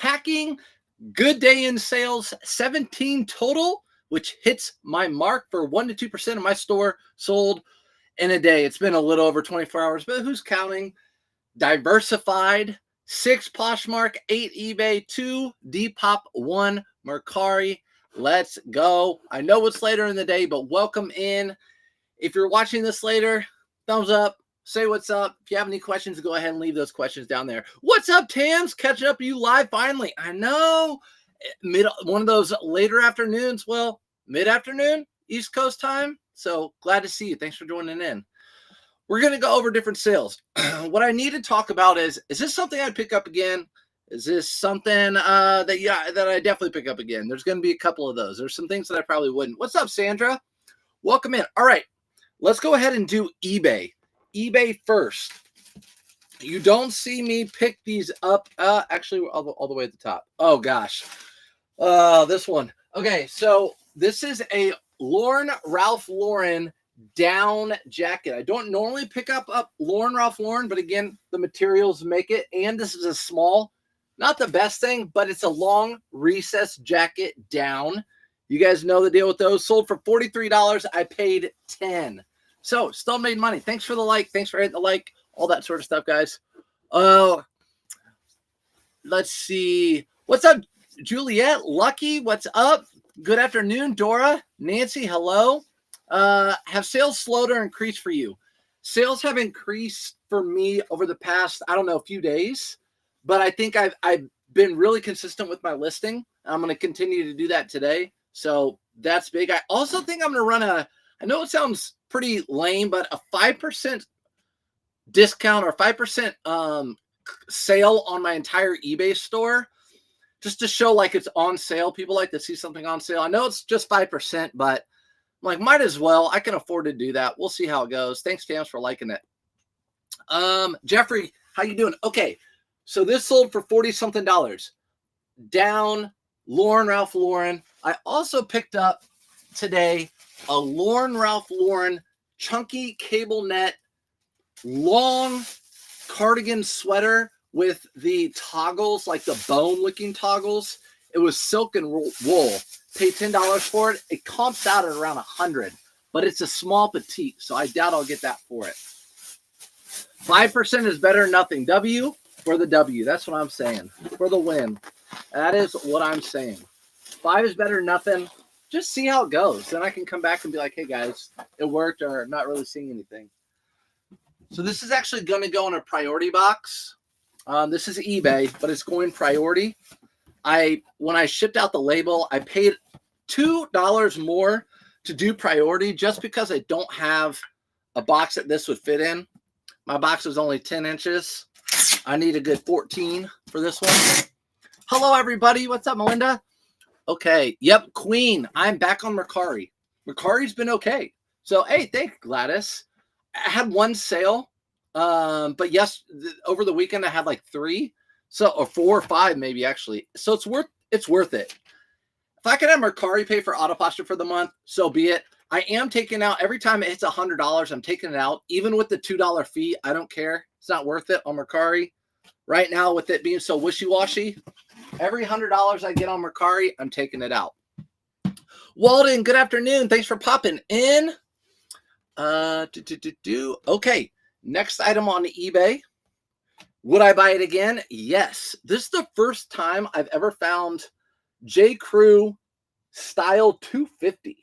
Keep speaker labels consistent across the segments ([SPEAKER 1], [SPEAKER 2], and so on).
[SPEAKER 1] packing. Good day in sales, 17 total, which hits my mark for 1 to 2% of my store sold in a day. It's been a little over 24 hours, but who's counting? Diversified, 6 Poshmark, 8 eBay, 2 Depop, 1 Mercari. Let's go. I know it's later in the day, but welcome in. If you're watching this later, thumbs up, say what's up. If you have any questions, go ahead and leave those questions down there. What's up, Tams? Catching up with you live finally. I know. One of those later afternoons. Well, mid-afternoon, East Coast time. So glad to see you. Thanks for joining in. We're going to go over different sales. What I need to talk about is this something I'd pick up again? Is this something that I definitely pick up again? There's going to be a couple of those. There's some things that I probably wouldn't. What's up, Sandra? Welcome in. All right, let's go ahead and do eBay. eBay first. You don't see me pick these up. Actually, all the way at the top. Oh, gosh. This one. Okay, so this is a Ralph Lauren down jacket. I don't normally pick up Ralph Lauren, but again, the materials make it. And this is a small, not the best thing, but it's a long recess jacket down. You guys know the deal with those. Sold for $43. I paid $10. So still made money. Thanks for the like. Thanks for hitting the like. All that sort of stuff, guys. Let's see. What's up, Juliet? Lucky, what's up? Good afternoon, Dora. Nancy, hello. Have sales slowed or increased for you? Sales have increased for me over the past, I don't know, a few days. But I think I've been really consistent with my listing. I'm going to continue to do that today. So that's big. I also think I'm going to run I know it sounds pretty lame, but a 5% discount or 5% sale on my entire eBay store, just to show like it's on sale. People like to see something on sale. I know it's just 5%, but I'm like, might as well. I can afford to do that. We'll see how it goes. Thanks, James, for liking it. Jeffrey, how you doing? Okay, so this sold for $40-something. Down, Ralph Lauren. I also picked up today a Ralph Lauren chunky cable net long cardigan sweater with the toggles, like the bone looking toggles. It was silk and wool. Paid $10 for it. It comps out at around 100, but it's a small petite, so I doubt I'll get that for it. 5% is better than nothing. W for the W. That's what I'm saying. For the win. That is what I'm saying. 5 is better than nothing. Just see how it goes. Then I can come back and be like, hey, guys, it worked, or I'm not really seeing anything. So this is actually going to go in a priority box. This is eBay, but it's going priority. When I shipped out the label, I paid $2 more to do priority just because I don't have a box that this would fit in. My box is only 10 inches. I need a good 14 for this one. Hello, everybody. What's up, Melinda? Okay. Yep, Queen. I'm back on Mercari. Mercari's been okay. So, hey, thanks, Gladys. I had one sale, but yes, over the weekend I had like 3. So, or 4 or 5 maybe, actually. So it's worth it. If I can have Mercari pay for auto posture for the month, so be it. I am taking out, every time it hits $100, I'm taking it out. Even with the $2 fee, I don't care. It's not worth it on Mercari. Right now, with it being so wishy-washy, every $100 I get on Mercari, I'm taking it out. Walden, good afternoon. Thanks for popping in. Okay, next item on eBay. Would I buy it again? Yes. This is the first time I've ever found J. Crew style 250.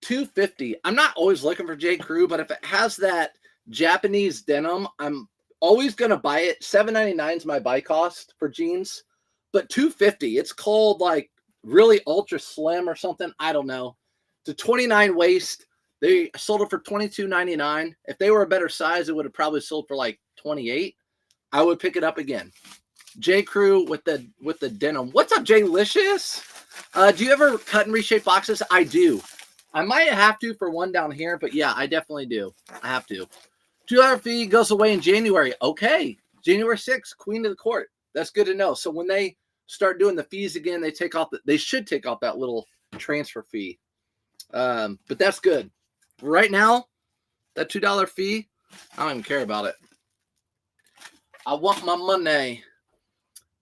[SPEAKER 1] 250. I'm not always looking for J. Crew, but if it has that Japanese denim, I'm always going to buy it. $7.99 is my buy cost for jeans, but $250. It's called like really ultra slim or something. I don't know. It's a 29 waist. They sold it for $22.99. If they were a better size, it would have probably sold for like $28. I would pick it up again. J. Crew with the denim. What's up, Jay Licious? Do you ever cut and reshape boxes? I do. I might have to for one down here, but yeah, I definitely do. I have to. $2 fee goes away in January. Okay. January 6th, Queen of the Court. That's good to know. So when they start doing the fees again, they should take off that little transfer fee. But that's good. Right now, that $2 fee, I don't even care about it. I want my money.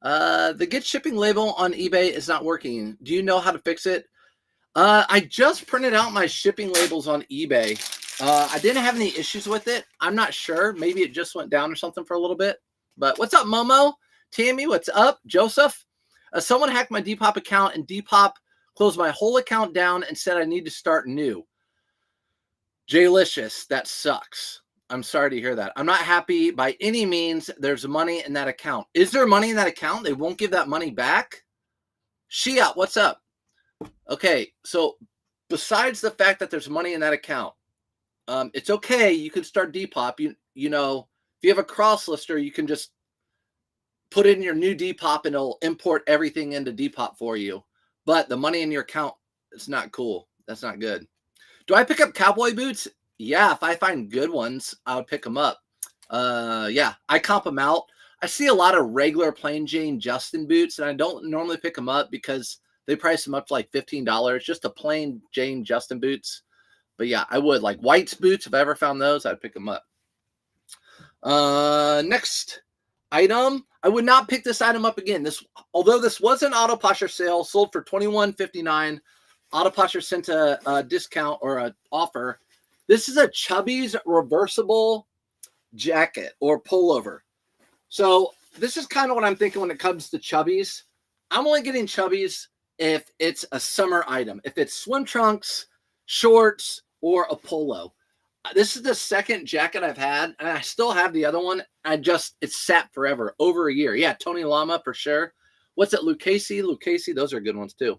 [SPEAKER 1] The get shipping label on eBay is not working. Do you know how to fix it? I just printed out my shipping labels on eBay. I didn't have any issues with it. I'm not sure. Maybe it just went down or something for a little bit. But what's up, Momo? Tammy, what's up? Joseph? Someone hacked my Depop account, and Depop closed my whole account down and said I need to start new. Jaylicious, that sucks. I'm sorry to hear that. I'm not happy by any means. There's money in that account. Is there money in that account? They won't give that money back? Shia, what's up? Okay, so besides the fact that there's money in that account, it's okay. You can start Depop. You know, if you have a cross lister, you can just put in your new Depop and it'll import everything into Depop for you. But the money in your account, it's not cool. That's not good. Do I pick up cowboy boots? Yeah, if I find good ones, I would pick them up. Yeah, I comp them out. I see a lot of regular plain Jane Justin boots, and I don't normally pick them up because they price them up to like $15, just a plain Jane Justin boots. But yeah, I would. Like White's boots, if I ever found those, I'd pick them up. Next item. I would not pick this item up again. Although this was an auto posture sale, sold for $21.59. Auto posture sent a discount or an offer. This is a Chubby's reversible jacket or pullover. So this is kind of what I'm thinking when it comes to Chubby's. I'm only getting Chubby's if it's a summer item. If it's swim trunks, shorts, or a polo. This is the second jacket I've had, and I still have the other one. It's sat forever, over a year. Yeah, Tony Lama for sure. What's it, Lucchese? Lucchese, those are good ones too.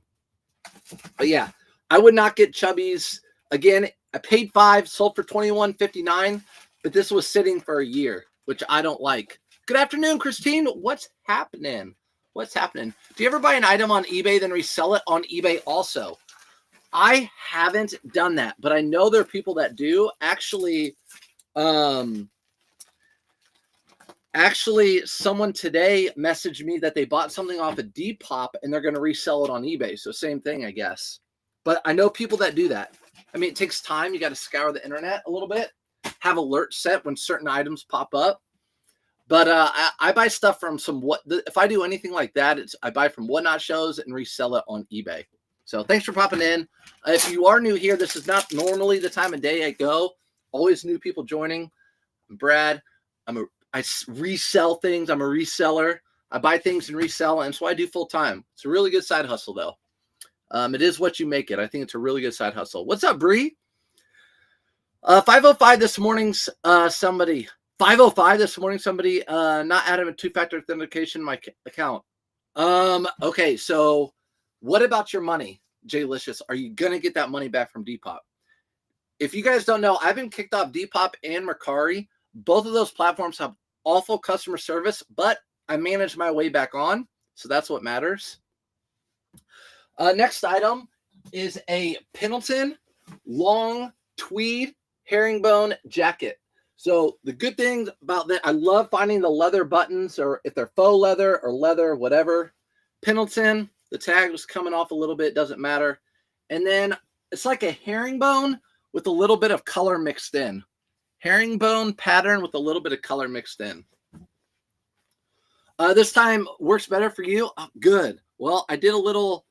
[SPEAKER 1] But yeah, I would not get Chubby's. Again, I paid $5, sold for $21.59, but this was sitting for a year, which I don't like. Good afternoon, Christine. What's happening? What's happening? Do you ever buy an item on eBay, then resell it on eBay also? I haven't done that, but I know there are people that do. Actually, someone today messaged me that they bought something off of Depop and they're going to resell it on eBay. So same thing, I guess. But I know people that do that. I mean, it takes time. You got to scour the internet a little bit, have alerts set when certain items pop up. But I buy stuff from if I do anything like that, I buy from Whatnot shows and resell it on eBay. So thanks for popping in. If you are new here, this is not normally the time of day I go. Always new people joining. I'm Brad. I resell things. I'm a reseller. I buy things and resell, and so I do full time. It's a really good side hustle, though. It is what you make it. I think it's a really good side hustle. What's up, Bree? 505 this morning's somebody. 505 this morning. Somebody not adding a two-factor authentication in my account. Okay, so what about your money, Jaylicious? Are you gonna get that money back from Depop? If you guys don't know, I've been kicked off Depop and Mercari. Both of those platforms have awful customer service, but I managed my way back on, so that's what matters. Next item is a Pendleton long tweed herringbone jacket. So the good thing about that, I love finding the leather buttons, or if they're faux leather or leather, whatever. Pendleton, the tag was coming off a little bit, doesn't matter. And then it's like a herringbone with a little bit of color mixed in. Herringbone pattern with a little bit of color mixed in. This time works better for you? Oh, good. Well, I did a little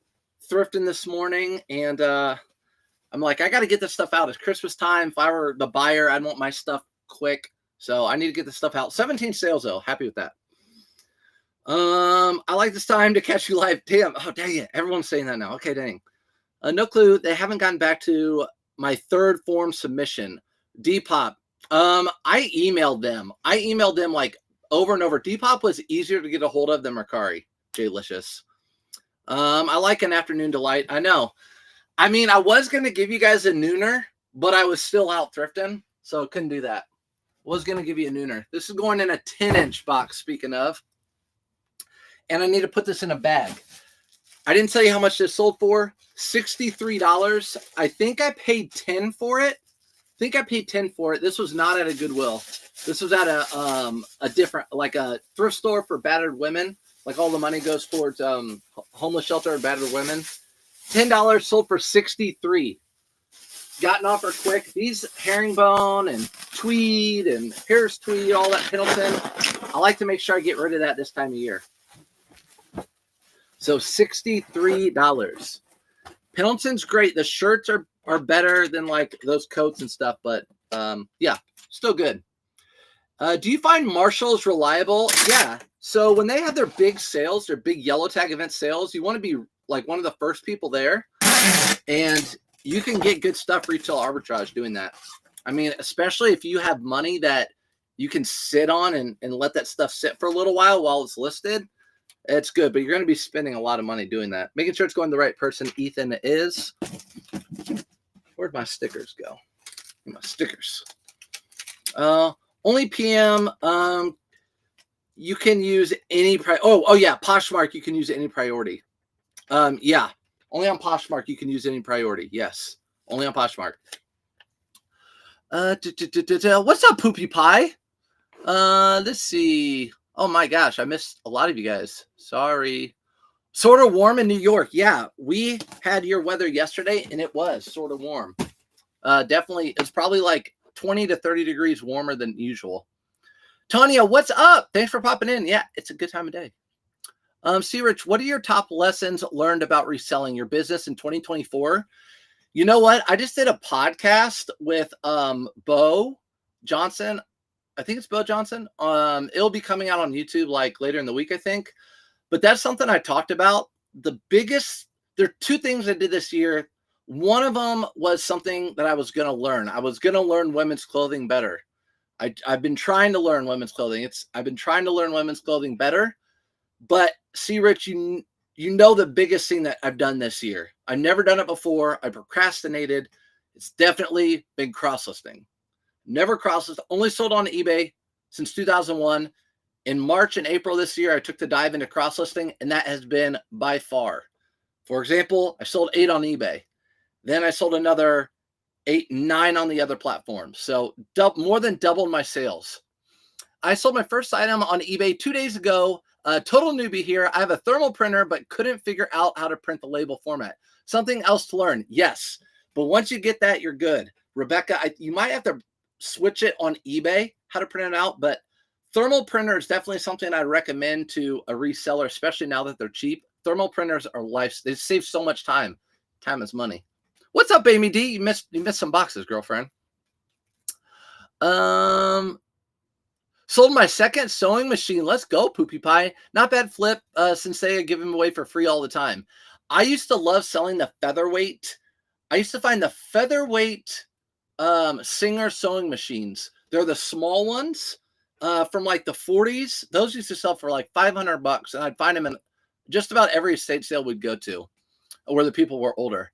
[SPEAKER 1] thrifting this morning, and I'm like, I got to get this stuff out. It's Christmas time. If I were the buyer, I'd want my stuff quick. So I need to get this stuff out. 17 sales, though. Happy with that. I like this time to catch you live. Damn. Oh, dang it. Everyone's saying that now. Okay, dang. No clue. They haven't gotten back to my third form submission. Depop. I emailed them. Like over and over. Depop was easier to get a hold of than Mercari. Jaylicious. I like an afternoon delight. I know. I mean, I was going to give you guys a nooner, but I was still out thrifting, so couldn't do that. Was going to give you a nooner. This is going in a 10-inch box, speaking of. And I need to put this in a bag. I didn't tell you how much this sold for. $63. I think I paid $10 for it. This was not at a Goodwill. This was at a different, like a thrift store for battered women. Like all the money goes towards homeless shelter and battered women. $10 sold for $63. Got an offer quick. These herringbone and tweed and Harris tweed, all that Pendleton. I like to make sure I get rid of that this time of year. So $63. Pendleton's great. The shirts are better than like those coats and stuff, but yeah, still good. Do you find Marshall's reliable? Yeah. So when they have their big sales, their big yellow tag event sales, you want to be like one of the first people there, and you can get good stuff retail arbitrage doing that. I mean, especially if you have money that you can sit on and let that stuff sit for a little while it's listed. It's good, but you're going to be spending a lot of money doing that. Making sure it's going to the right person. Ethan is. Where'd my stickers go? My stickers. Only PM. You can use any oh yeah, Poshmark. You can use any priority. Yeah, only on Poshmark you can use any priority. Yes, only on Poshmark. What's up, Poopy Pie? Let's see. Oh my gosh, I missed a lot of you guys. Sorry. Sort of warm in New York. Yeah, we had your weather yesterday, and it was sort of warm. Definitely, it's probably like 20 to 30 degrees warmer than usual. Tanya, what's up? Thanks for popping in. Yeah, it's a good time of day. C. Rich, what are your top lessons learned about reselling your business in 2024? You know what? I just did a podcast with Bo Johnson. I think it's Bo Johnson. It'll be coming out on YouTube like later in the week, I think. But that's something I talked about. There are two things I did this year. One of them was something that I was going to learn. I was going to learn women's clothing better. I've been trying to learn women's clothing. I've been trying to learn women's clothing better. But see, Rich, you know the biggest thing that I've done this year. I've never done it before. I procrastinated. It's definitely been cross-listing. Never cross-listed. Only sold on eBay since 2001. In March and April this year, I took the dive into cross-listing, and that has been by far. For example, I sold 8 on eBay. Then I sold another 8, 9 on the other platforms. So more than doubled my sales. I sold my first item on eBay 2 days ago. Total newbie here. I have a thermal printer, but couldn't figure out how to print the label format. Something else to learn. Yes. But once you get that, you're good. Rebecca, you might have to switch it on eBay, how to print it out. But thermal printer is definitely something I'd recommend to a reseller, especially now that they're cheap. Thermal printers are life. They save so much time. Time is money. What's up, Amy D? You missed some boxes, girlfriend. Sold my second sewing machine. Let's go, Poopy Pie. Not bad flip, since they give them away for free all the time. I used to love selling the featherweight. I used to find the featherweight Singer sewing machines. They're the small ones from like the 40s. Those used to sell for like $500, and I'd find them in just about every estate sale we'd go to where the people were older.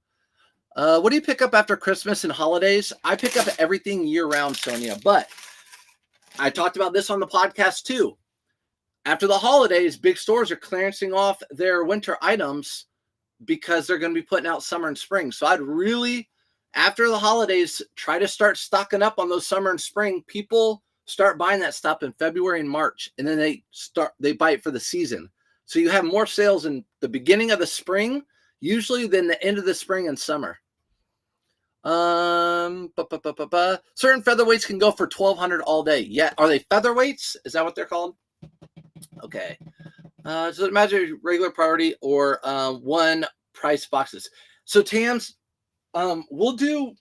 [SPEAKER 1] What do you pick up after Christmas and holidays? I pick up everything year-round, Sonia, but I talked about this on the podcast too. After the holidays, big stores are clearancing off their winter items because they're going to be putting out summer and spring. So I'd really, after the holidays, try to start stocking up on those summer and spring. People start buying that stuff in February and March, and then they buy it for the season. So you have more sales in the beginning of the spring, usually than the end of the spring and summer. Certain featherweights can go for $1,200 all day. Yeah, are they featherweights? Is that what they're called? Okay. So imagine regular priority or one price boxes. So Tams, we'll do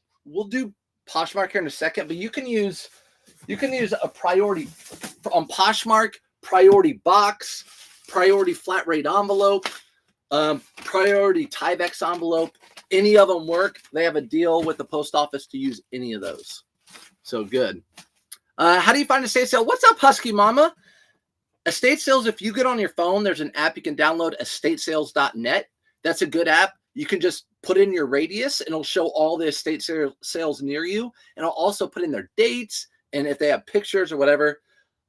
[SPEAKER 1] Poshmark here in a second, but you can use a priority on Poshmark, priority box, priority flat rate envelope, priority Tyvek envelope. Any of them work. They have a deal with the post office to use any of those. So good. How do you find estate sale? What's up, Husky Mama? Estate sales, if you get on your phone, there's an app you can download, estatesales.net. That's a good app. You can just put in your radius, and it'll show all the estate sales near you. And it'll also put in their dates and if they have pictures or whatever.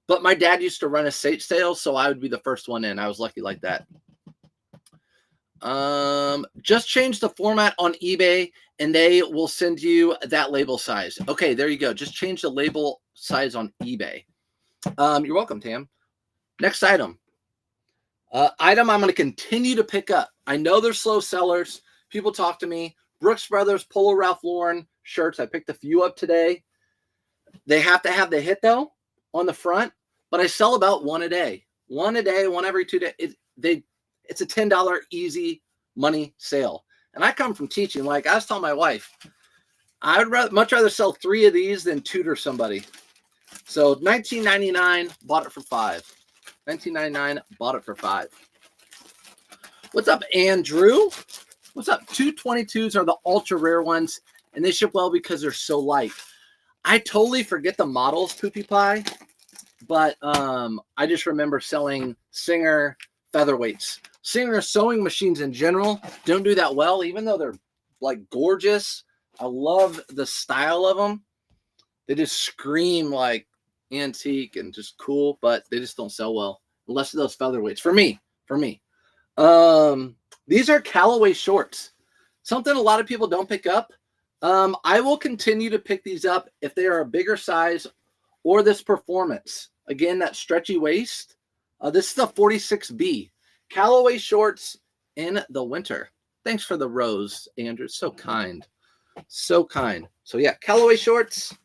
[SPEAKER 1] But my dad used to run estate sales, so I would be the first one in. I was lucky like that. Just change the format on eBay and they will send you that label size. Okay, there you go. Just change the label size on eBay. You're welcome, Tam. Next item. Item I'm going to continue to pick up. I know they're slow sellers. People talk to me. Brooks Brothers, Polo Ralph Lauren shirts. I picked a few up today. They have to have the hit though on the front, but I sell about one a day. One a day, one every 2 days. it's a $10 easy money sale. And I come from teaching. Like I was telling my wife, I would much rather sell 3 of these than tutor somebody. So $19.99, bought it for $5. $19.99, bought it for $5. What's up, Andrew? What's up? 222s are the ultra rare ones, and they ship well because they're so light. I totally forget the models, Poopy Pie, but I just remember selling Singer featherweights. Singer sewing machines in general don't do that well, even though they're like gorgeous. I love the style of them. They just scream like antique and just cool, but they just don't sell well unless those featherweights. For me. These are Callaway shorts. Something a lot of people don't pick up. I will continue to pick these up if they are a bigger size or this performance. Again, that stretchy waist. This is the 46B. Callaway shorts in the winter. Thanks for the rose, Andrew. So kind. So kind. So yeah, Callaway shorts.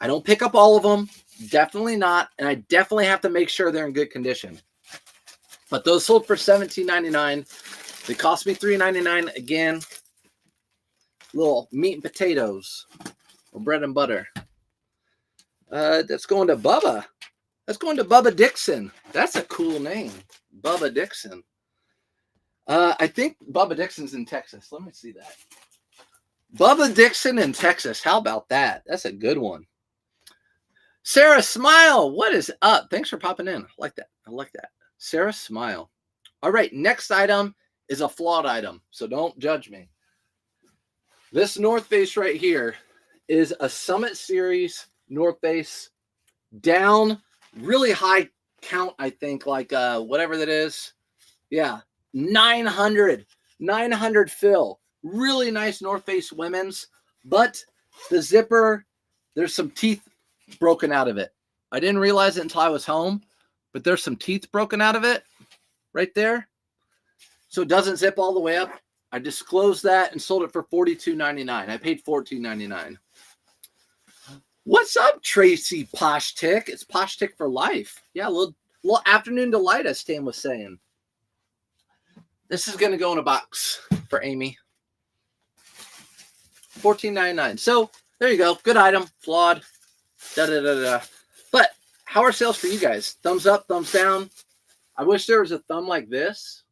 [SPEAKER 1] I don't pick up all of them. Definitely not. And I definitely have to make sure they're in good condition. But those sold for $17.99. They cost me $3.99 again. Little meat and potatoes or bread and butter. That's going to Bubba. That's going to Bubba Dixon. That's a cool name. Bubba Dixon. I think Bubba Dixon's in Texas. Let me see that. Bubba Dixon in Texas. How about that? That's a good one. Sarah Smile. What is up? Thanks for popping in. I like that. I like that. Sarah Smile. All right. Next item is a flawed item. So don't judge me. This North Face right here is a Summit Series North Face down, really high count, I think, like whatever that is. Yeah, 900 fill. Really nice North Face women's, but the zipper, there's some teeth broken out of it. I didn't realize it until I was home, but there's some teeth broken out of it right there. So it doesn't zip all the way up. I disclosed that and sold it for $42.99. I paid $14.99. What's up, Tracy Posh Tick? It's Posh Tick for life. Yeah, a little afternoon delight, as Stan was saying. This is going to go in a box for Amy. $14.99. So there you go. Good item. Flawed. But how are sales for you guys? Thumbs up, thumbs down. I wish there was a thumb like this.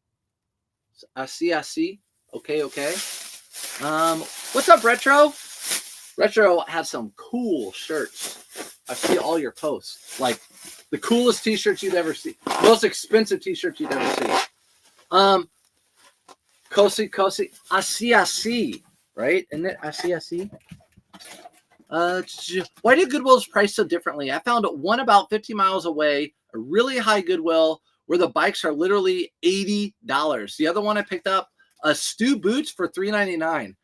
[SPEAKER 1] I see. Okay. What's up, Retro? Retro has some cool shirts. I see all your posts. Like the coolest t-shirts you'd ever see. Most expensive t-shirts you'd ever see. Kosi. I see. Right? Isn't it? I see. Why did Goodwill's price so differently? I found one about 50 miles away, a really high Goodwill, where the bikes are literally $80. The other one I picked up, a Stu Boots for $3.99.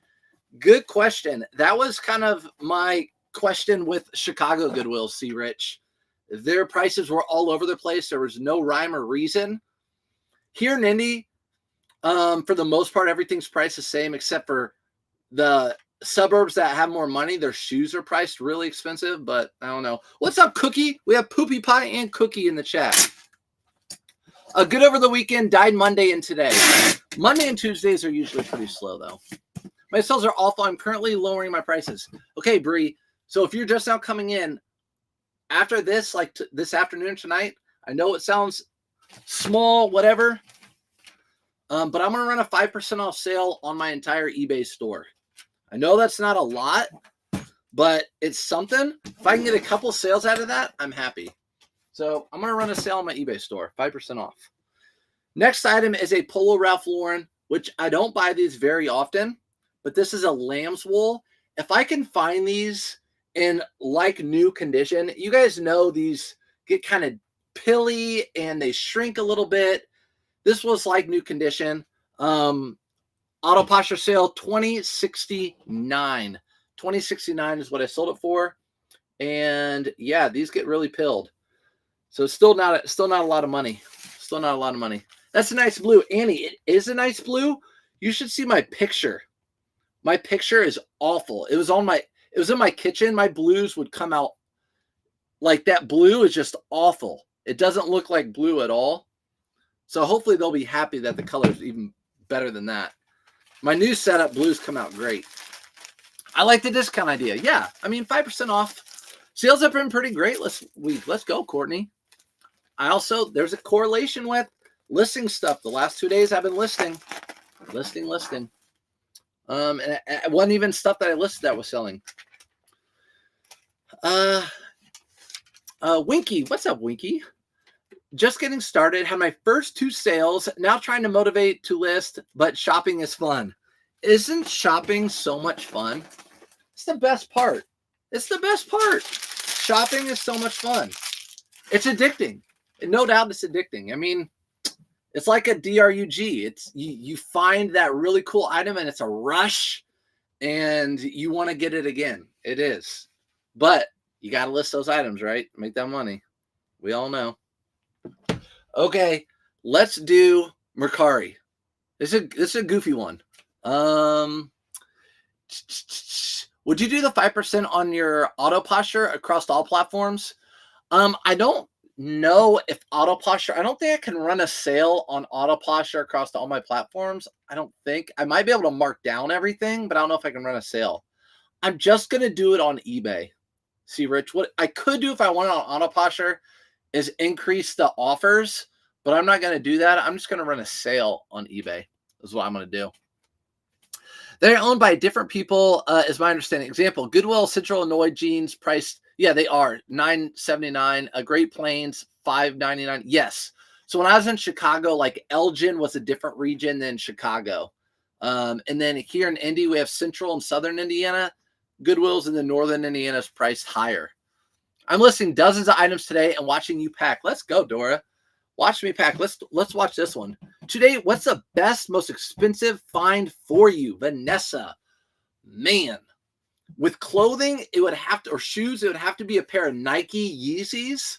[SPEAKER 1] Good question. That was kind of my question with Chicago Goodwill, C. Rich. Their prices were all over the place. There was no rhyme or reason. Here in Indy, for the most part, everything's priced the same except for the suburbs that have more money. Their shoes are priced really expensive, but I don't know. What's up, Cookie? We have Poopy Pie and Cookie in the chat. A good over the weekend, died Monday and today. Monday and Tuesdays are usually pretty slow, though. My sales are awful. I'm currently lowering my prices. Okay, Bree. So if you're just now coming in after this, like this afternoon tonight, I know it sounds small, whatever, but I'm going to run a 5% off sale on my entire eBay store. I know that's not a lot, but it's something. If I can get a couple sales out of that, I'm happy. So I'm going to run a sale on my eBay store, 5% off. Next item is a Polo Ralph Lauren, which I don't buy these very often, but this is a lamb's wool. If I can find these in like new condition, you guys know these get kind of pilly and they shrink a little bit. This was like new condition. Auto posture sale, $20.69. $20.69 is what I sold it for. And yeah, these get really pilled. So still not a lot of money. Still not a lot of money. That's a nice blue. Annie, it is a nice blue. You should see my picture. My picture is awful. It was in my kitchen. My blues would come out like that. Blue is just awful. It doesn't look like blue at all. So hopefully they'll be happy that the color is even better than that. My new setup blues come out great. I like the discount idea. Yeah, I mean 5% off. Sales have been pretty great. Let's go, Courtney. There's a correlation with listing stuff. The last 2 days I've been listing. And it wasn't even stuff that I listed that was selling. Winky, what's up, Winky? Just getting started. Had my first 2 sales. Now trying to motivate to list, but shopping is fun. Isn't shopping so much fun? It's the best part. Shopping is so much fun. It's addicting. No doubt it's addicting. I mean, it's like a DRUG. It's you find that really cool item and it's a rush and you want to get it again. It is. But you got to list those items, right? Make that money. We all know. Okay, let's do Mercari. This is a goofy one. Would you do the 5% on your auto posture across all platforms? I don't know if auto posture, I don't think I can run a sale on auto posture across all my platforms. I don't think. I might be able to mark down everything, but I don't know if I can run a sale. I'm just going to do it on eBay. See, Rich, what I could do if I wanted on auto posture is increase the offers, but I'm not going to do that. I'm just going to run a sale on eBay is what I'm going to do. They're owned by different people, is my understanding. Example, Goodwill, Central Illinois jeans priced. Yeah, they are $9.79. Great Plains, $5.99. Yes. So when I was in Chicago, like Elgin was a different region than Chicago. And then here in Indy, we have Central and Southern Indiana. Goodwill's in the Northern Indiana's priced higher. I'm listing dozens of items today and watching you pack. Let's go, Dora. Watch me pack. Let's watch this one. Today, what's the best, most expensive find for you? Vanessa. Man. With clothing, it would have to, or shoes, it would have to be a pair of Nike Yeezys.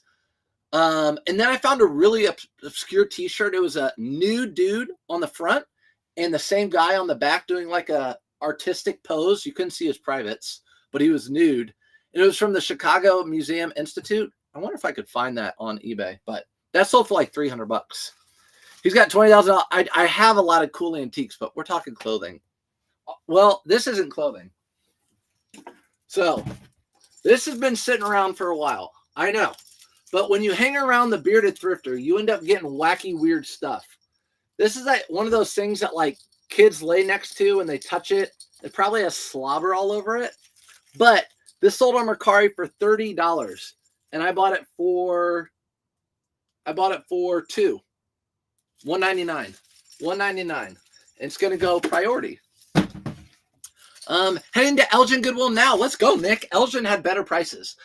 [SPEAKER 1] And then I found a really obscure t-shirt. It was a nude dude on the front and the same guy on the back doing like a artistic pose. You couldn't see his privates, but he was nude. And it was from the Chicago Museum Institute. I wonder if I could find that on eBay, but that sold for like $300. He's got $20,000. I have a lot of cool antiques, but we're talking clothing. Well, this isn't clothing. So this has been sitting around for a while. I know. But when you hang around the bearded thrifter, you end up getting wacky, weird stuff. This is like one of those things that like kids lay next to and they touch it. It probably has slobber all over it. But this sold on Mercari for $30. And I bought it for $2. $199. $199. It's gonna go priority. Heading to Elgin Goodwill now. Let's go, Nick. Elgin had better prices.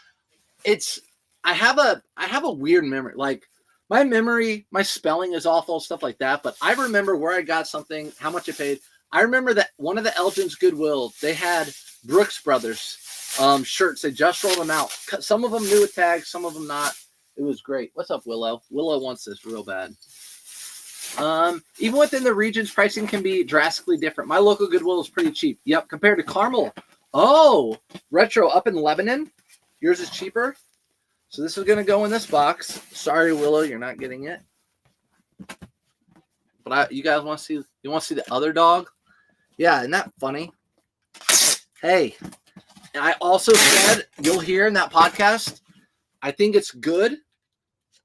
[SPEAKER 1] I have a weird memory. Like my memory, my spelling is awful, stuff like that. But I remember where I got something, how much I paid. I remember that one of the Elgin's Goodwill, they had Brooks Brothers shirts. They just rolled them out. Some of them new with tags, some of them not. It was great. What's up, Willow? Willow wants this real bad. Even within the regions, pricing can be drastically different. My local Goodwill is pretty cheap. Yep, compared to Carmel. Oh, retro up in Lebanon. Yours is cheaper. So this is going to go in this box. Sorry, Willow, you're not getting it. But you guys want to see? You want to see the other dog? Yeah, isn't that funny? Hey, and I also said you'll hear in that podcast. I think it's good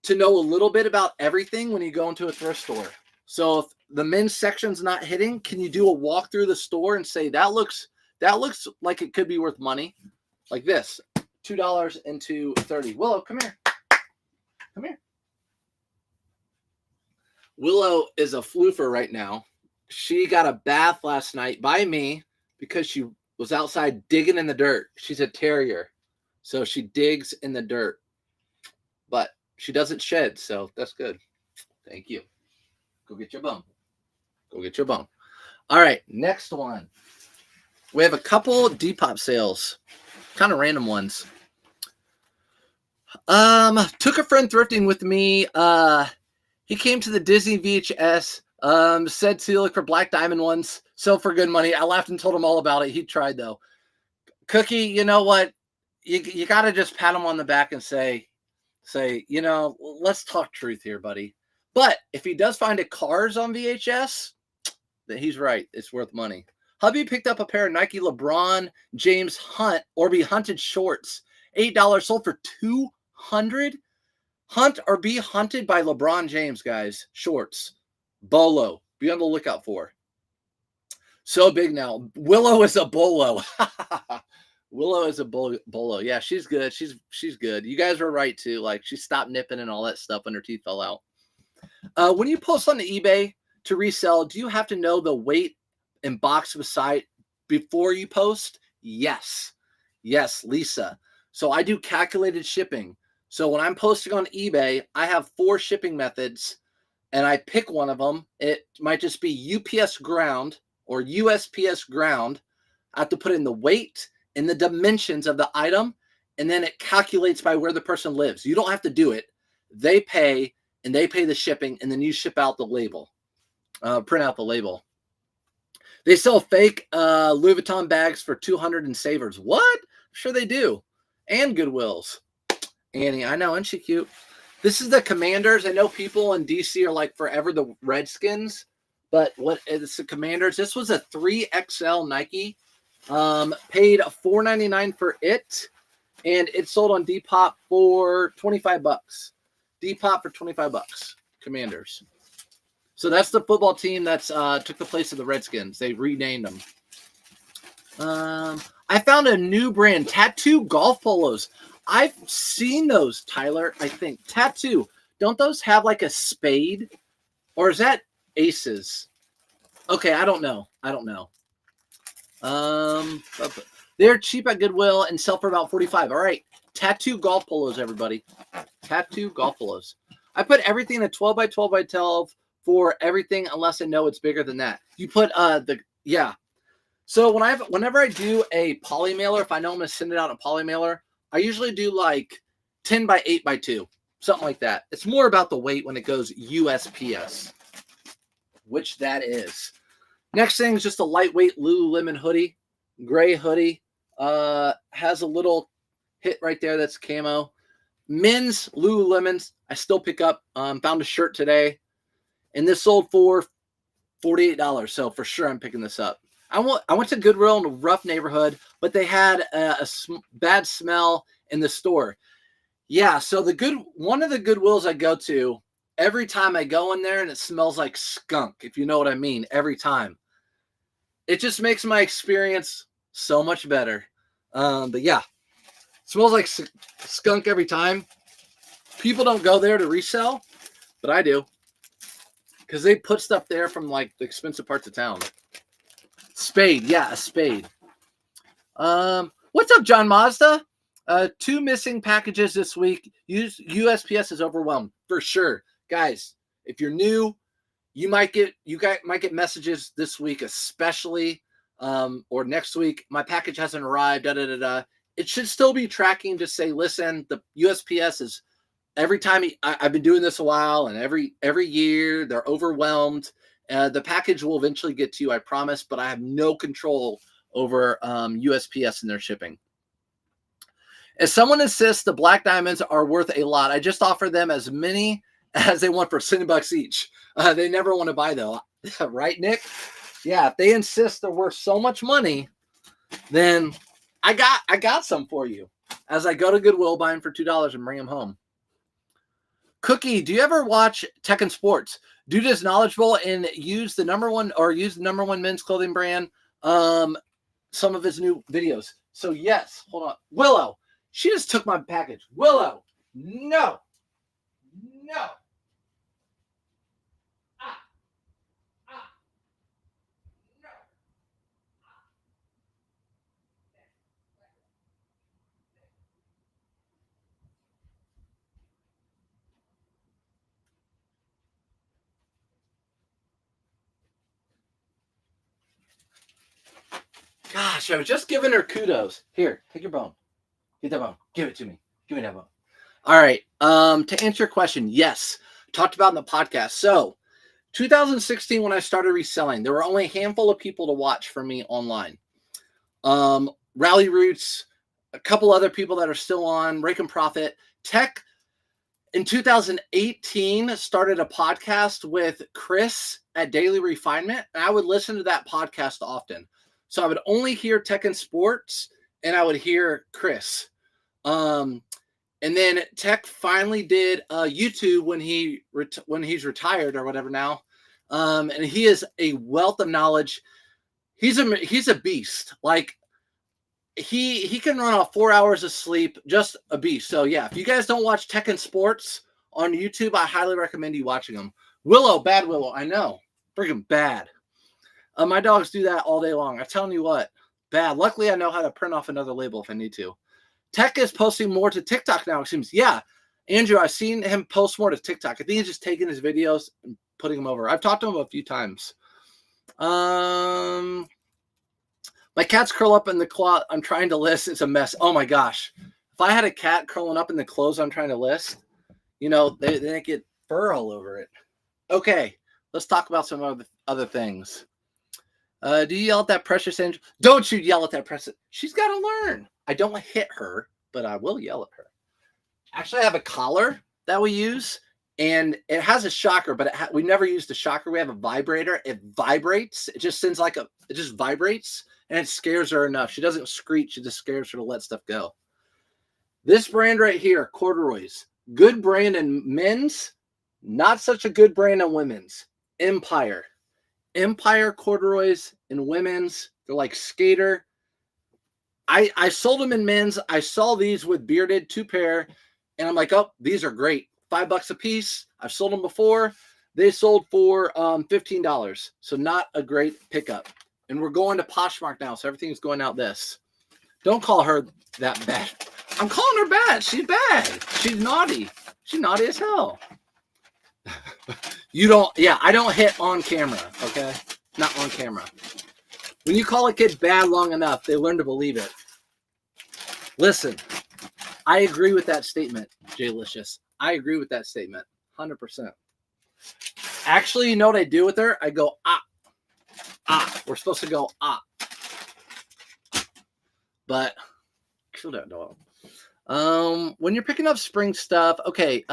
[SPEAKER 1] to know a little bit about everything when you go into a thrift store. So if the men's section's not hitting, can you do a walk through the store and say that looks like it could be worth money, like this, $2 into $30. Willow, come here. Come here. Willow is a floofer right now. She got a bath last night by me because she was outside digging in the dirt. She's a terrier, so she digs in the dirt, but she doesn't shed, so that's good. Thank you. Go get your bone. Go get your bone. All right, next one. We have a couple Depop sales, kind of random ones. Took a friend thrifting with me. He came to the Disney VHS. Said to look for black diamond ones. So for good money. I laughed and told him all about it. He tried though. Cookie, you know what? You got to just pat him on the back and say, let's talk truth here, buddy. But if he does find a Cars on VHS, then he's right. It's worth money. Hubby picked up a pair of Nike LeBron James Hunt or Be Hunted shorts. $8 sold for $200. Hunt or Be Hunted by LeBron James, guys. Shorts. Bolo. Be on the lookout for. So big now. Willow is a bolo. Willow is a bolo. Yeah, she's good. She's good. You guys were right too. Like, she stopped nipping and all that stuff when her teeth fell out. When you post on the eBay to resell, do you have to know the weight and box of a site before you post? Yes, Lisa. So I do calculated shipping. So when I'm posting on eBay, I have 4 shipping methods, and I pick one of them. It might just be UPS ground or USPS ground. I have to put in the weight and the dimensions of the item, and then it calculates by where the person lives. You don't have to do it. They pay, and they pay the shipping, and then you ship out the label, print out the label. They sell fake Louis Vuitton bags for $200 in Savers. What? I'm sure they do. And Goodwills. Annie, I know, isn't she cute? This is the Commanders. I know people in DC are like forever the Redskins, but what it's the Commanders. This was a 3XL Nike. Paid $4.99 for it, and it sold on Depop for $25. Depop for $25. Commanders. So that's the football team that's took the place of the Redskins. They renamed them. I found a new brand, Tattoo Golf Polos. I've seen those, Tyler. I think Tattoo. Don't those have like a spade, or is that Aces? Okay, I don't know. They're cheap at Goodwill and sell for about $45. All right, Tattoo Golf Polos, everybody. Tattoo Golf Polos. I put everything in a 12 by 12 by 12 for everything unless I know it's bigger than that. You put So whenever I do a poly mailer, if I know I'm gonna send it out in a poly mailer, I usually do like 10 by 8 by 2, something like that. It's more about the weight when it goes USPS, which that is. Next thing is just a lightweight Lululemon hoodie, gray hoodie. Has a little hit right there that's camo. Men's Lululemons, I still pick up. Found a shirt today, and this sold for $48. So for sure, I'm picking this up. I went to Goodwill in a rough neighborhood, but they had a bad smell in the store. Yeah, so one of the Goodwills I go to, every time I go in there, and it smells like skunk, if you know what I mean, every time. It just makes my experience so much better. But yeah, it smells like skunk every time. People don't go there to resell, but I do, because they put stuff there from like the expensive parts of town. Spade, yeah, a spade. What's up, John Mazda? 2 missing packages this week. USPS is overwhelmed for sure, guys. If you're new, you guys might get messages this week, especially or next week. My package hasn't arrived. It should still be tracking. Just say, listen, the USPS is every time. I've been doing this a while, and every year they're overwhelmed. The package will eventually get to you, I promise, but I have no control over USPS and their shipping. If someone insists the black diamonds are worth a lot, I just offer them as many as they want for $70 each. They never want to buy though. Right, Nick? Yeah, if they insist they're worth so much money, then I got some for you. As I go to Goodwill, buy them for $2 and bring them home. Cookie, do you ever watch Tekken Sports? Dude is knowledgeable and use the number one men's clothing brand. Some of his new videos. So yes, hold on. Willow, she just took my package. Willow, no. Gosh, I was just giving her kudos. Here, take your bone. Get that bone. Give it to me. Give me that bone. All right. To answer your question, yes. Talked about in the podcast. So 2016, when I started reselling, there were only a handful of people to watch for me online. Rally Roots, a couple other people that are still on, Rake and Profit. Tech in 2018, started a podcast with Chris at Daily Refinement, and I would listen to that podcast often. So I would only hear Tech and Sports, and I would hear Chris. And then Tech finally did YouTube when he's retired or whatever now, and he is a wealth of knowledge. He's a beast. Like he can run off 4 hours of sleep, just a beast. So yeah, if you guys don't watch Tech and Sports on YouTube, I highly recommend you watching them. Willow, bad Willow, I know, freaking bad. My dogs do that all day long. I'm telling you what, bad. Luckily, I know how to print off another label if I need to. Tech is posting more to TikTok now, it seems. Yeah, Andrew, I've seen him post more to TikTok. I think he's just taking his videos and putting them over. I've talked to him a few times. My cats curl up in the cloth I'm trying to list. It's a mess. Oh my gosh. If I had a cat curling up in the clothes I'm trying to list, you know, they get fur all over it. Okay, let's talk about some other things. Do you yell at that precious angel? Don't you yell at that precious. She's got to learn. I don't hit her, but I will yell at her. Actually, I have a collar that we use, and it has a shocker, but we never used a shocker. We have a vibrator. It vibrates. It just sends it just vibrates, and it scares her enough. She doesn't screech. It just scares her to let stuff go. This brand right here, corduroys, good brand in men's, not such a good brand in women's. Empire corduroys in women's. They're like skater. I sold them in men's. I saw these with bearded, 2 pair, and I'm like, oh, these are great. $5 a piece. I've sold them before. They sold for $15. So not a great pickup. And we're going to Poshmark now, so everything's going out this. Don't call her that bad. I'm calling her bad. She's bad. She's naughty. She's naughty as hell. I don't hit on camera, okay? Not on camera. When you call a kid bad long enough, they learn to believe it. Listen, I agree with that statement, Jaylicious. I agree with that statement, 100%. Actually, you know what I do with her? I go, We're supposed to go, But, kill that dog. When you're picking up spring stuff, okay,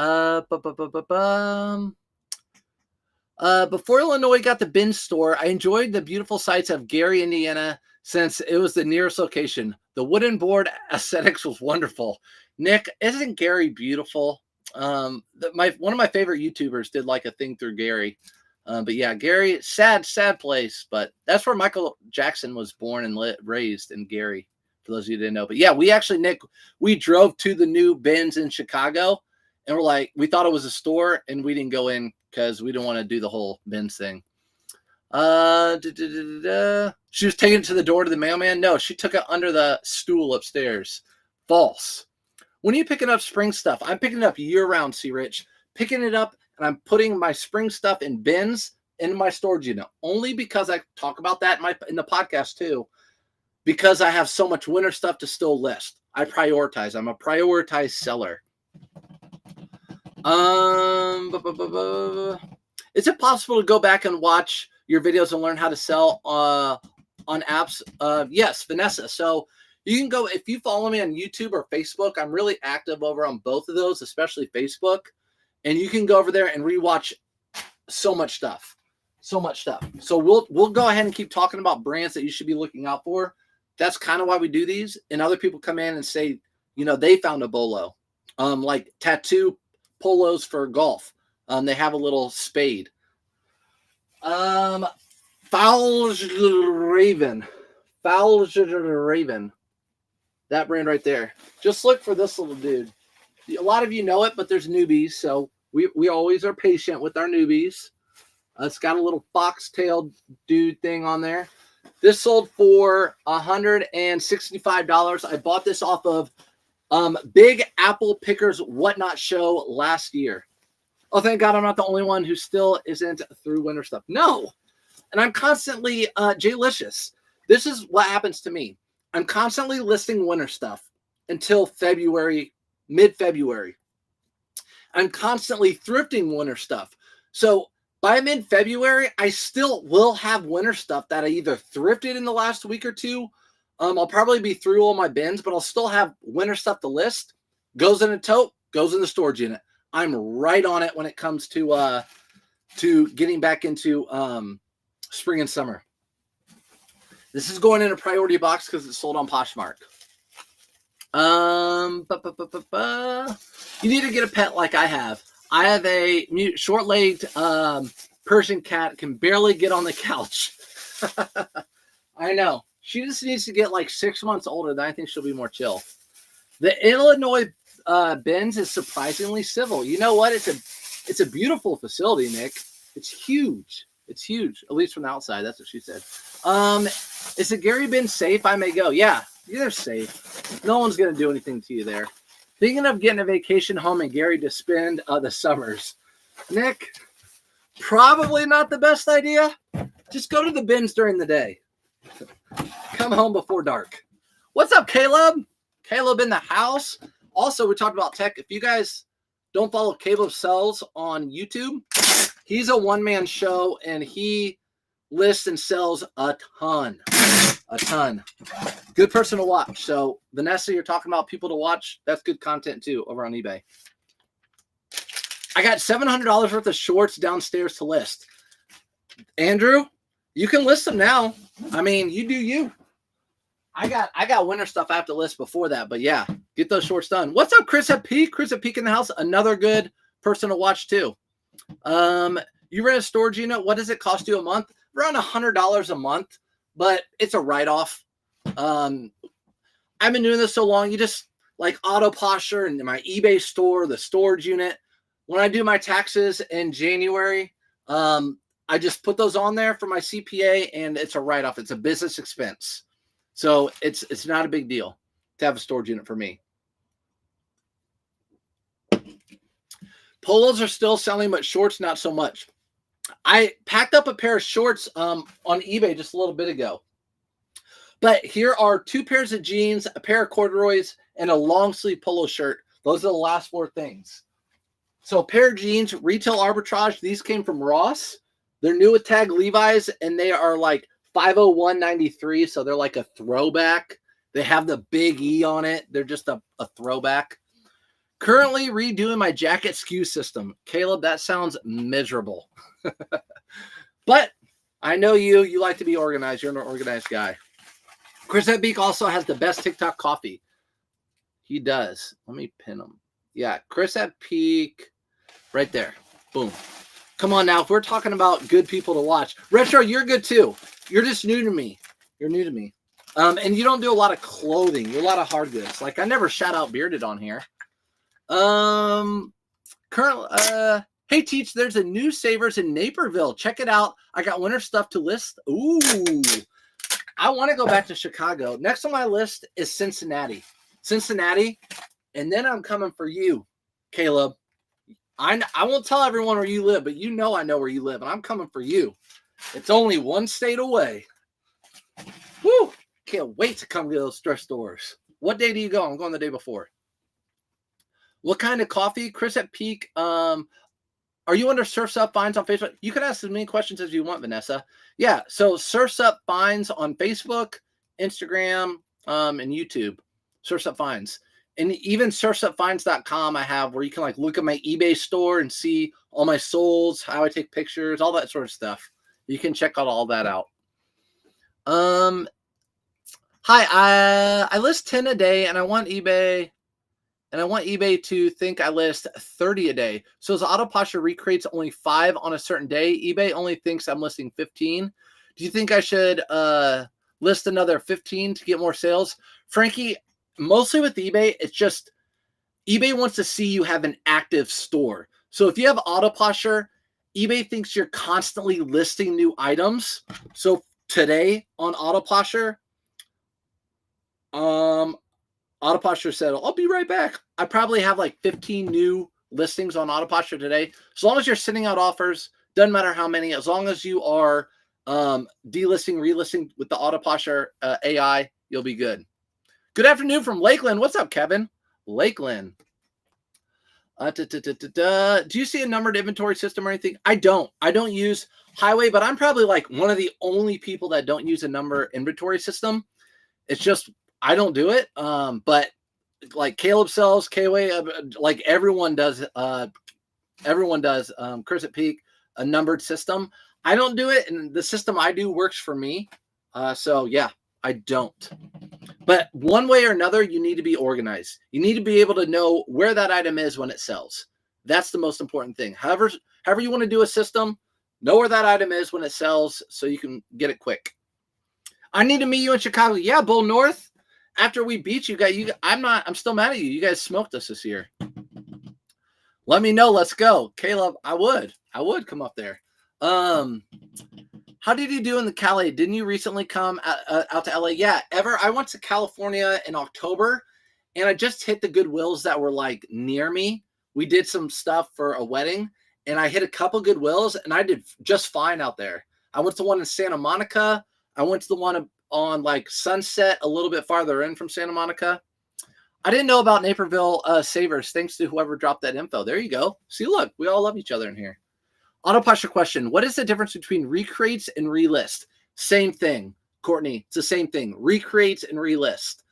[SPEAKER 1] before Illinois got the bin store, I enjoyed the beautiful sights of Gary, Indiana, since it was the nearest location. The wooden board aesthetics was wonderful. Nick, isn't Gary beautiful? One of my favorite YouTubers did like a thing through Gary. But yeah, Gary, sad place, but that's where Michael Jackson was born and raised, in Gary, for those of you who didn't know. But yeah, Nick, we drove to the new bins in Chicago, and we thought it was a store, and we didn't go in because we didn't want to do the whole bins thing. She was taking it to the door to the mailman. No, she took it under the stool upstairs. False. When are you picking up spring stuff? I'm picking it up year-round, C-Rich. Picking it up, and I'm putting my spring stuff in bins in my storage unit. Only because I talk about that in the podcast too. Because I have so much winter stuff to still list. I prioritize. I'm a prioritized seller. Is it possible to go back and watch your videos and learn how to sell on apps? Yes, Vanessa. So you can go, if you follow me on YouTube or Facebook, I'm really active over on both of those, especially Facebook. And you can go over there and rewatch so much stuff. So we'll go ahead and keep talking about brands that you should be looking out for. That's kind of why we do these. And other people come in and say, they found a bolo. Like tattoo polos for golf. They have a little spade. Fowls Raven. That brand right there. Just look for this little dude. A lot of you know it, but there's newbies, so we always are patient with our newbies. It's got a little fox-tailed dude thing on there. This sold for $165. I bought this off of Big Apple Pickers Whatnot show last year. Oh, thank God I'm not the only one who still isn't through winter stuff. No. And I'm constantly, Jaylicious. This is what happens to me. I'm constantly listing winter stuff until mid-February. I'm constantly thrifting winter stuff. So by mid-February, I still will have winter stuff that I either thrifted in the last week or two. I'll probably be through all my bins, but I'll still have winter stuff to list. Goes in a tote, goes in the storage unit. I'm right on it when it comes to getting back into spring and summer. This is going in a priority box because it's sold on Poshmark. You need to get a pet like I have. I have a short-legged Persian cat, can barely get on the couch. I know. She just needs to get like 6 months older. Then I think she'll be more chill. The Illinois Benz is surprisingly civil. You know what? It's a beautiful facility, Nick. It's huge. It's huge, at least from the outside. That's what she said. Is the Gary Benz safe? I may go. Yeah, they're safe. No one's going to do anything to you there. Thinking of getting a vacation home in Gary to spend the summers. Nick, probably not the best idea. Just go to the Benz during the day. Come home before dark. What's up, Caleb? Caleb in the house. Also, we talked about tech. If you guys don't follow Caleb Sells on YouTube, he's a one-man show, and he lists and sells a ton. A ton. Good person to watch. So, Vanessa, you're talking about people to watch. That's good content, too, over on eBay. I got $700 worth of shorts downstairs to list. Andrew, you can list them now. I mean, you do you. I got winter stuff I have to list before that, but yeah, get those shorts done. What's up, Chris at Peak? Chris at Peak in the house. Another good person to watch too. You rent a storage unit. What does it cost you a month? Around $100 a month, but it's a write-off. I've been doing this so long. You just like Auto Posture and my eBay store, the storage unit. When I do my taxes in January, I just put those on there for my CPA, and it's a write-off. It's a business expense. So it's not a big deal to have a storage unit for me. Polos are still selling, but shorts not so much. I packed up a pair of shorts on eBay just a little bit ago. But here are 2 pairs of jeans, a pair of corduroys, and a long sleeve polo shirt. Those are the last 4 things. So a pair of jeans, retail arbitrage. These came from Ross. They're new with tag Levi's, and they are like 501.93, so they're like a throwback. They have the big E on it. They're just a throwback. Currently redoing my jacket SKU system. Caleb, that sounds miserable. But I know you like to be organized. You're an organized guy. Chris at Beak also has the best TikTok coffee. He does. Let me pin him. Yeah, Chris at Peak. Right there. Boom. Come on now. If we're talking about good people to watch. Retro, you're good too. You're just new to me. You're new to me. And you don't do a lot of clothing. You're a lot of hard goods. Like, I never shout out Bearded on here. Hey, Teach, there's a new Savers in Naperville. Check it out. I got winter stuff to list. Ooh. I want to go back to Chicago. Next on my list is Cincinnati. And then I'm coming for you, Caleb. I won't tell everyone where you live, but you know I know where you live, and I'm coming for you. It's only 1 state away. Woo! Can't wait to come to those thrift stores. What day do you go? I'm going the day before. What kind of coffee? Chris at Peak. Are you under Surf's Up Finds on Facebook? You can ask as many questions as you want, Vanessa. Yeah, so Surf's Up Finds on Facebook, Instagram, and YouTube. Surf's Up Finds. And even surfsupfinds.com I have where you can like look at my eBay store and see all my solds, how I take pictures, all that sort of stuff. You can check out all that out. Hi, I list 10 a day and I want eBay to think I list 30 a day. So as Auto Posture recreates only 5 on a certain day, eBay only thinks I'm listing 15. Do you think I should list another 15 to get more sales? Frankie, mostly with eBay, it's just eBay wants to see you have an active store. So if you have Auto Posture, eBay thinks you're constantly listing new items. So today on Auto Posture, Auto Posture said, I'll be right back. I probably have like 15 new listings on Auto Posture today. As long as you're sending out offers, doesn't matter how many, as long as you are delisting, relisting with the Auto Posture AI, you'll be good. Good afternoon from Lakeland. What's up, Kevin? Lakeland. Do you see a numbered inventory system or anything? I don't use Highway, but I'm probably like one of the only people that don't use a number inventory system. It's just, I don't do it. But like Caleb sells, Kway, like everyone does Everyone does. Chris at Peak, a numbered system. I don't do it, and the system I do works for me. So yeah, I don't. But one way or another, you need to be organized. You need to be able to know where that item is when it sells. That's the most important thing. However you want to do a system, know where that item is when it sells so you can get it quick. I need to meet you in Chicago. Yeah, Bull North. After we beat you guys, I'm still mad at you. You guys smoked us this year. Let me know. Let's go. Caleb, I would come up there. How did you do in the Cali? Didn't you recently come out to LA? Yeah, I went to California in October, and I just hit the Goodwills that were like near me. We did some stuff for a wedding, and I hit a couple Goodwills, and I did just fine out there. I went to one in Santa Monica. I went to the one on like Sunset, a little bit farther in from Santa Monica. I didn't know about Naperville Savers. Thanks to whoever dropped that info. There you go. See, look, we all love each other in here. Auto posture question. What is the difference between recreates and relist? Same thing, Courtney. It's the same thing. Recreates and relist.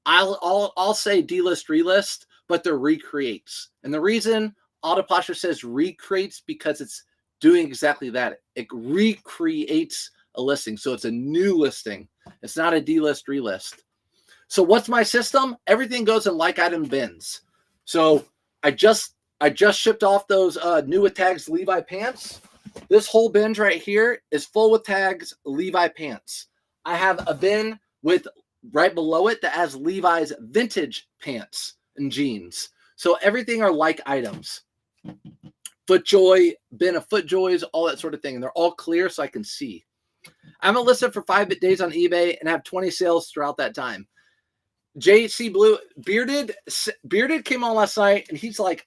[SPEAKER 1] I'll say delist, relist, but they're recreates. And the reason auto posture says recreates because it's doing exactly that. It recreates a listing. So it's a new listing. It's not a delist, relist. So what's my system? Everything goes in like item bins. So I just shipped off those new with tags Levi pants. This whole binge right here is full with tags Levi pants. I have a bin with right below it that has Levi's vintage pants and jeans. So everything are like items. FootJoy, bin of FootJoys, all that sort of thing. And they're all clear so I can see. I haven't listed for 5 days on eBay and have 20 sales throughout that time. JC Blue, Bearded came on last night and he's like,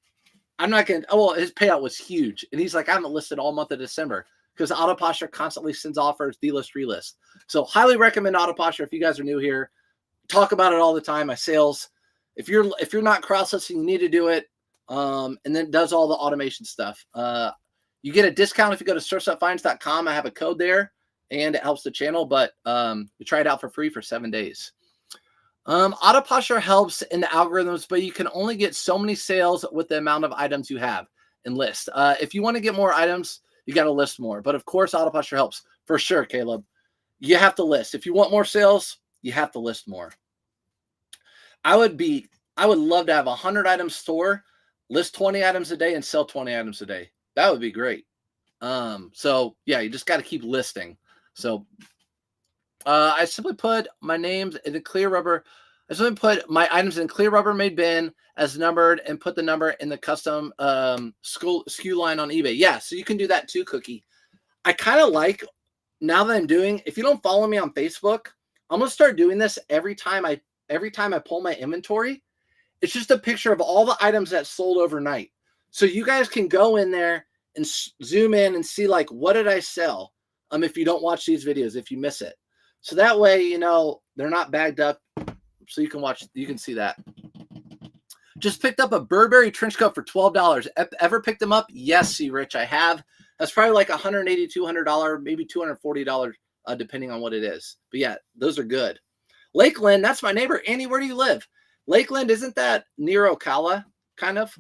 [SPEAKER 1] I'm not going to, well, his payout was huge. And he's like, I haven't listed all month of December because Auto Posture constantly sends offers, delist, relist. So highly recommend Auto Posture if you guys are new here. Talk about it all the time. My sales. If you're not cross-listing, you need to do it. And then it does all the automation stuff. You get a discount if you go to sourceupfinds.com. I have a code there and it helps the channel, but you try it out for free for 7 days. Auto posture helps in the algorithms, but you can only get so many sales with the amount of items you have and list. If you want to get more items, you got to list more. But of course, auto posture helps for sure, Caleb. You have to list. If you want more sales, you have to list more. I would love to have a 100 item store, list 20 items a day and sell 20 items a day. That would be great. So yeah, you just got to keep listing. So I simply put my names in a clear rubber. I simply put my items in clear Rubbermaid bin as numbered and put the number in the custom SKU line on eBay. Yeah, so you can do that too, Cookie. I kind of like, now that I'm doing, if you don't follow me on Facebook, I'm going to start doing this every time I pull my inventory. It's just a picture of all the items that sold overnight. So you guys can go in there and zoom in and see like, what did I sell? If you don't watch these videos, if you miss it. So that way, you know, they're not bagged up. So you can see that. Just picked up a Burberry trench coat for $12. Ever picked them up? Yes, see, Rich, I have. That's probably like $180, $200, maybe $240, depending on what it is. But yeah, those are good. Lakeland, that's my neighbor. Annie, where do you live? Lakeland, isn't that near Ocala, kind of?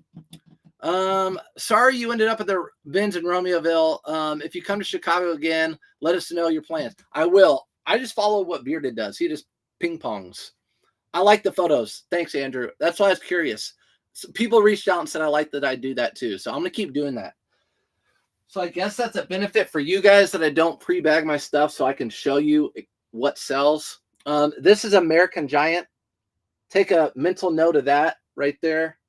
[SPEAKER 1] Sorry you ended up at the bins in Romeoville. If you come to Chicago again, let us know your plans. I will. I just follow what Bearded does. He just ping pongs. I like the photos. Thanks, Andrew. That's why I was curious. So people reached out and said I like that I do that too. So I'm going to keep doing that. So I guess that's a benefit for you guys that I don't pre-bag my stuff so I can show you what sells. This is American Giant. Take a mental note of that right there.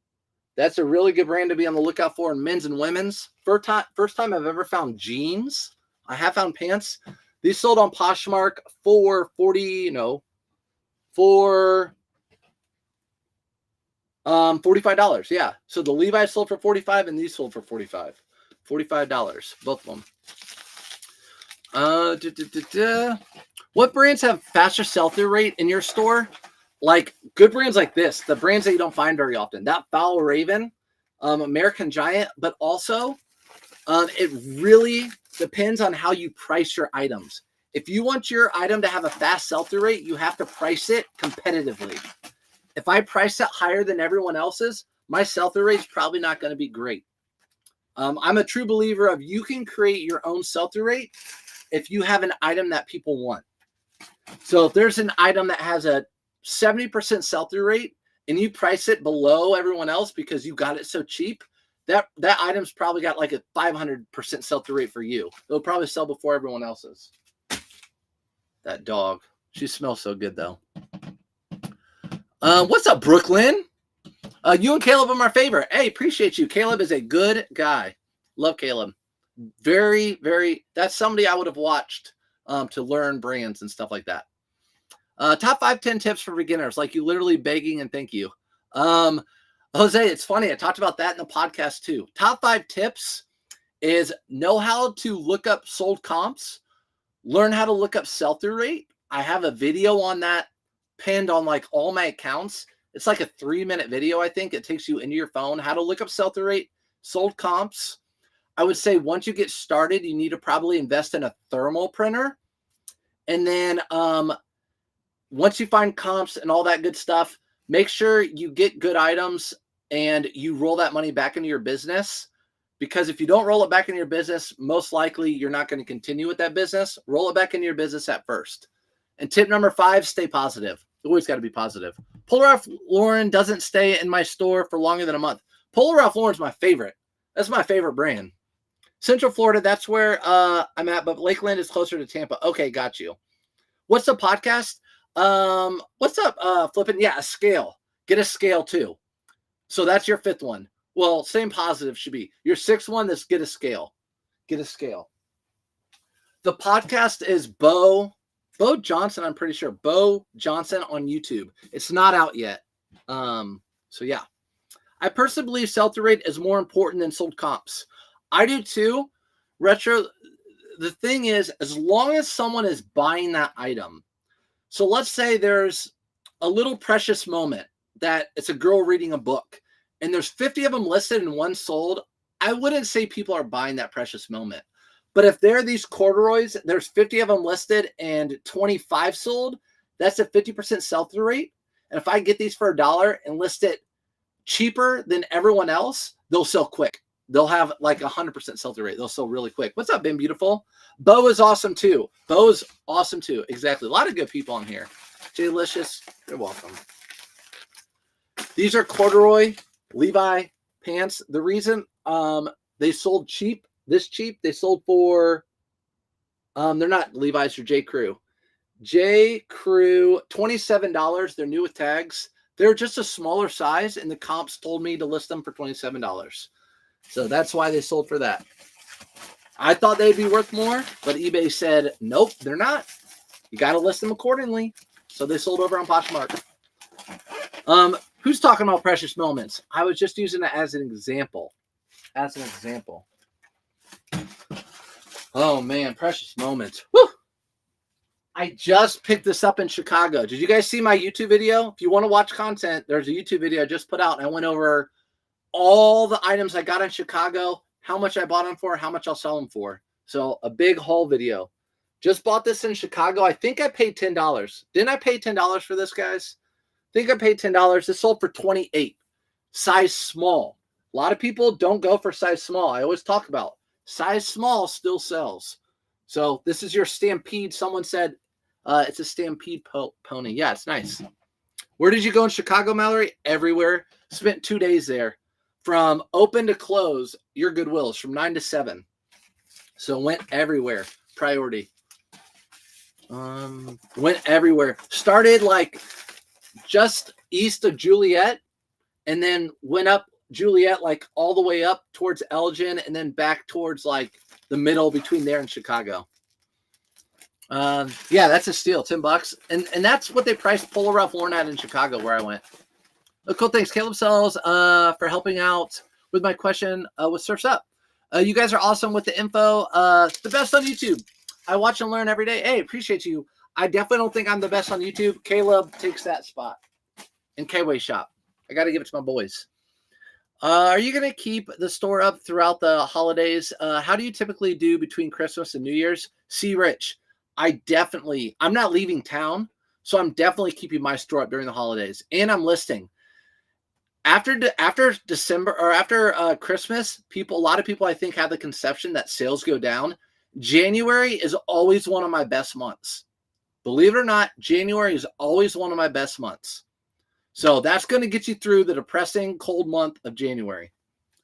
[SPEAKER 1] That's a really good brand to be on the lookout for in men's and women's. First time I've ever found jeans. I have found pants. These sold on Poshmark for $45. Yeah. So the Levi's sold for $45 and these sold for $45. $45, both of them. What brands have faster sell-through rate in your store? Like good brands like this, the brands that you don't find very often. That Foul Raven, American Giant, but also it really depends on how you price your items. If you want your item to have a fast sell-through rate, you have to price it competitively. If I price it higher than everyone else's, my sell-through rate is probably not going to be great. I'm a true believer of you can create your own sell-through rate if you have an item that people want. So if there's an item that has a 70% sell-through rate and you price it below everyone else because you got it so cheap, that item's probably got like a 500% sell-through rate for you. It'll probably sell before everyone else's. That dog. She smells so good, though. What's up, Brooklyn? You and Caleb are my favorite. Hey, appreciate you. Caleb is a good guy. Love Caleb. Very, very, that's somebody I would have watched to learn brands and stuff like that. Top 5, 10 tips for beginners, like you literally begging and thank you. Jose, it's funny. I talked about that in the podcast too. Top 5 tips is know how to look up sold comps, learn how to look up sell-through rate. I have a video on that pinned on like all my accounts. It's like a 3-minute video, I think. It takes you into your phone, how to look up sell-through rate, sold comps. I would say once you get started, you need to probably invest in a thermal printer. And then once you find comps and all that good stuff, make sure you get good items and you roll that money back into your business. Because if you don't roll it back into your business, most likely you're not going to continue with that business. Roll it back into your business at first. And tip number 5, stay positive. Always got to be positive. Polo Ralph Lauren doesn't stay in my store for longer than a month. Polo Ralph Lauren's my favorite. That's my favorite brand. Central Florida, that's where I'm at, but Lakeland is closer to Tampa. Okay, got you. What's the podcast? What's up, Flippin'? Yeah, a scale. Get a scale too. So that's your 5th one. Well, same positive should be. Your 6th one is get a scale. Get a scale. The podcast is Bo Johnson, I'm pretty sure. Bo Johnson on YouTube. It's not out yet. So yeah. I personally believe sell-through rate is more important than sold comps. I do too. Retro, the thing is, as long as someone is buying that item, so let's say there's a little precious moment that it's a girl reading a book and there's 50 of them listed and 1 sold, I wouldn't say people are buying that precious moment. But if there are these corduroys, there's 50 of them listed and 25 sold, that's a 50% sell-through rate. And if I get these for $1 and list it cheaper than everyone else, they'll sell quick. They'll have like 100% sell-through rate. They'll sell really quick. What's up, Ben Beautiful? Bo is awesome too. Bo is awesome too. Exactly. A lot of good people on here. J-Licious, you're welcome. These are corduroy Levi pants. The reason they sold cheap, this cheap, they sold for, they're not Levi's or J. Crew. J. Crew, $27. They're new with tags. They're just a smaller size, and the comps told me to list them for $27. So that's why they sold for that. I thought they'd be worth more, but eBay said, nope, they're not. You got to list them accordingly. So they sold over on Poshmark. Who's talking about precious moments? I was just using it as an example. As an example. Oh, man, precious moments. Woo! I just picked this up in Chicago. Did you guys see my YouTube video? If you want to watch content, there's a YouTube video I just put out, and I went over all the items I got in Chicago, how much I bought them for, how much I'll sell them for. So a big haul video. Just bought this in Chicago. I think I paid $10. Didn't I pay $10 for this, guys? I think I paid $10. This sold for $28. Size small. A lot of people don't go for size small. I always talk about size small still sells. So this is your Stampede. Someone said it's a Stampede pony. Yeah, it's nice. Where did you go in Chicago, Mallory? Everywhere. Spent 2 days there. From open to close, your Goodwills, from 9 to 7. So went everywhere. Priority. Went everywhere. Started like just east of Juliet, and then went up Juliet like all the way up towards Elgin, and then back towards like the middle between there and Chicago. Yeah, that's a steal, $10. And that's what they priced Polo Ralph Lauren at in Chicago where I went. Oh, cool, thanks. Caleb Sells for helping out with my question with Surf's Up. You guys are awesome with the info. The best on YouTube. I watch and learn every day. Hey, appreciate you. I definitely don't think I'm the best on YouTube. Caleb takes that spot. And K-Way Shop. I got to give it to my boys. Are you going to keep the store up throughout the holidays? How do you typically do between Christmas and New Year's? See, Rich, I'm not leaving town, so I'm definitely keeping my store up during the holidays. And I'm listing. After December or after Christmas, a lot of people I think have the conception that sales go down. January is always one of my best months. Believe it or not, January is always one of my best months. So that's going to get you through the depressing cold month of January,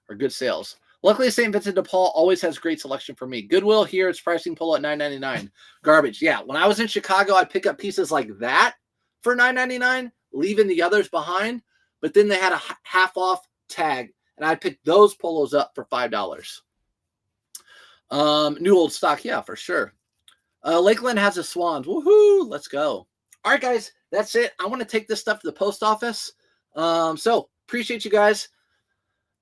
[SPEAKER 1] or good sales. Luckily, St. Vincent de Paul always has great selection for me. Goodwill here, it's pricing pull at $9.99. Garbage. Yeah, when I was in Chicago, I'd pick up pieces like that for $9.99, leaving the others behind. But then they had a half off tag, and I picked those polos up for $5. New old stock, yeah, for sure. Lakeland has the Swans. Woohoo! Let's go. All right, guys, that's it. I want to take this stuff to the post office. So appreciate you guys.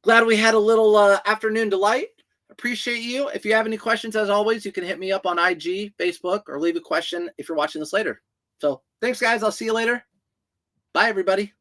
[SPEAKER 1] Glad we had a little afternoon delight. Appreciate you. If you have any questions, as always, you can hit me up on IG, Facebook, or leave a question if you're watching this later. So thanks, guys. I'll see you later. Bye, everybody.